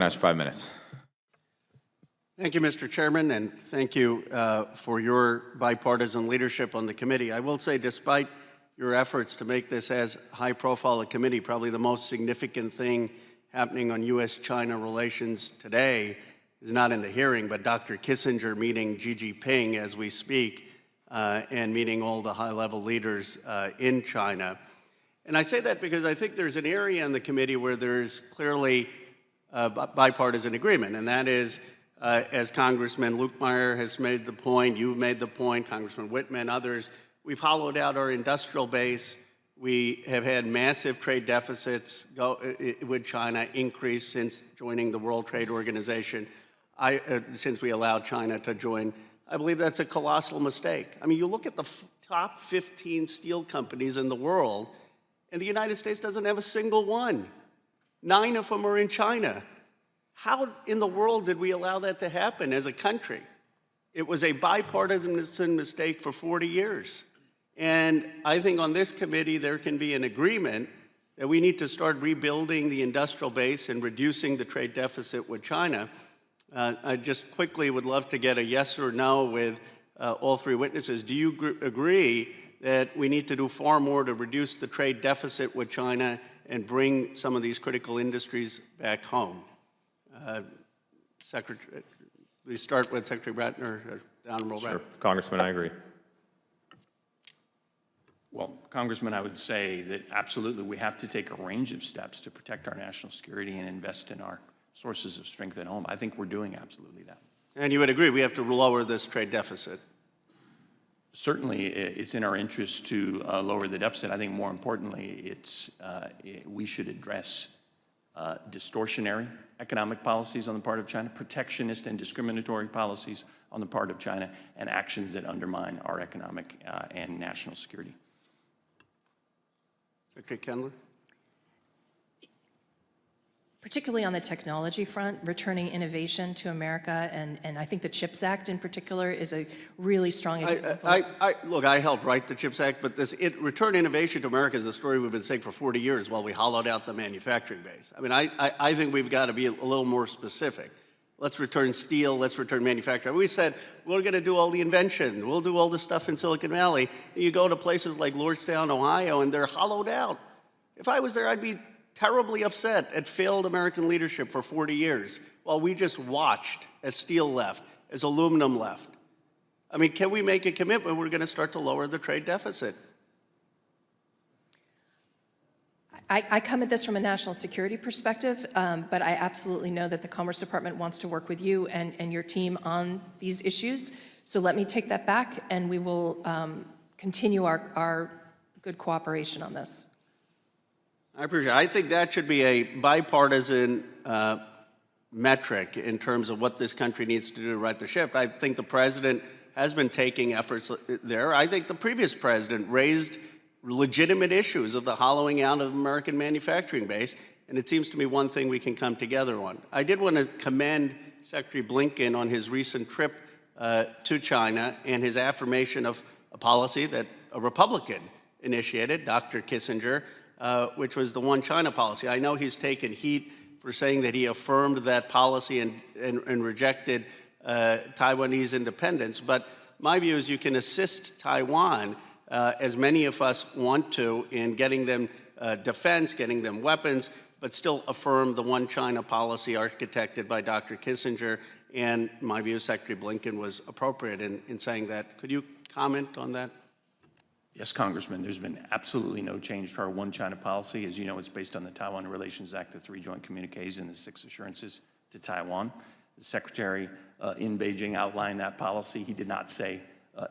That's 5 minutes. Thank you, Mr. Chairman, and thank you for your bipartisan leadership on the committee. I will say, despite your efforts to make this as high-profile a committee, probably the most significant thing happening on U.S.-China relations today is not in the hearing, but Dr. Kissinger meeting Xi Jinping as we speak and meeting all the high-level leaders in China. And I say that because I think there's an area in the committee where there's clearly bipartisan agreement, and that is, as Congressman Lukemeyer has made the point, you've made the point, Congressman Whitman, others, we've hollowed out our industrial base. We have had massive trade deficits with China increase since joining the World Trade Organization, since we allowed China to join. I believe that's a colossal mistake. I mean, you look at the top 15 steel companies in the world, and the United States doesn't have a single one. 9 of them are in China. How in the world did we allow that to happen as a country? It was a bipartisan mistake for 40 years. And I think on this committee, there can be an agreement that we need to start rebuilding the industrial base and reducing the trade deficit with China. I just quickly would love to get a yes or no with all three witnesses. Do you agree that we need to do far more to reduce the trade deficit with China and bring some of these critical industries back home? Secretary, we start with Secretary Bratner, Honorable Sure. Bratner. Congressman, I agree. Well, Congressman, I would say that absolutely we have to take a range of steps to protect our national security and invest in our sources of strength at home. I think we're doing absolutely that. And you would agree we have to lower this trade deficit? Certainly, it's in our interest to lower the deficit. I think more importantly, we should address distortionary economic policies on the part of China, protectionist and discriminatory policies on the part of China, and actions that undermine our economic and national security. Secretary Kendler? Particularly on the technology front, returning innovation to America, and I think the CHIPS Act in particular is a really strong example. Look, I helped write the CHIPS Act, but return innovation to America is a story we've been saying for 40 years while we hollowed out the manufacturing base. I mean, I think we've got to be a little more specific. Let's return steel, let's return manufacturing. We said, we're going to do all the invention, we'll do all the stuff in Silicon Valley. You go to places like Lordstown, Ohio, and they're hollowed out. If I was there, I'd be terribly upset at failed American leadership for 40 years while we just watched as steel left, as aluminum left. I mean, can we make a commitment we're going to start to lower the trade deficit? I come at this from a national security perspective, but I absolutely know that the Commerce Department wants to work with you and your team on these issues. So let me take that back, and we will continue our good cooperation on this. I appreciate it. I think that should be a bipartisan metric in terms of what this country needs to do to right the ship. I think the president has been taking efforts there. I think the previous president raised legitimate issues of the hollowing out of American manufacturing base, and it seems to me one thing we can come together on. I did want to commend Secretary Blinken on his recent trip to China and his affirmation of a policy that a Republican initiated, Dr. Kissinger, which was the One China policy. I know he's taken heat for saying that he affirmed that policy and rejected Taiwanese independence, but my view is you can assist Taiwan, as many of us want to, in getting them defense, getting them weapons, but still affirm the One China policy architected by Dr. Kissinger, and my view, Secretary Blinken was appropriate in saying that. Could you comment on that? Yes, Congressman, there's been absolutely no change to our One China policy. As you know, it's based on the Taiwan Relations Act, the 3 joint communiques, and the 6 assurances to Taiwan. The Secretary in Beijing outlined that policy. He did not say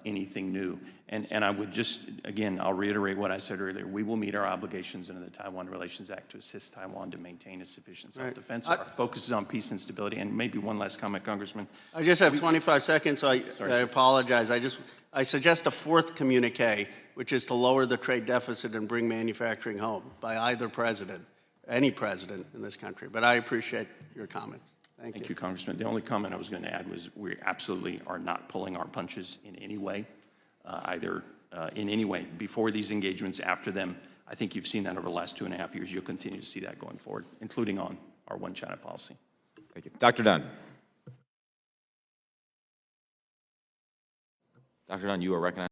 anything new. And I would just, again, I'll reiterate what I said earlier. We will meet our obligations under the Taiwan Relations Act to assist Taiwan to maintain a sufficient self-defense. Our focus is on peace and stability. And maybe one last comment, Congressman. I just have 25 seconds, so I apologize. I suggest a 4th communique, which is to lower the trade deficit and bring manufacturing home by either president, any president in this country. But I appreciate your comments. Thank you, Congressman. The only comment I was going to add was we absolutely are not pulling our punches in any way, in any way, before these engagements, after them. I think you've seen that over the last 2.5 years. You'll continue to see that going forward, including on our One China policy. Thank you. Dr. Dunn. Dr. Dunn, you are recognized.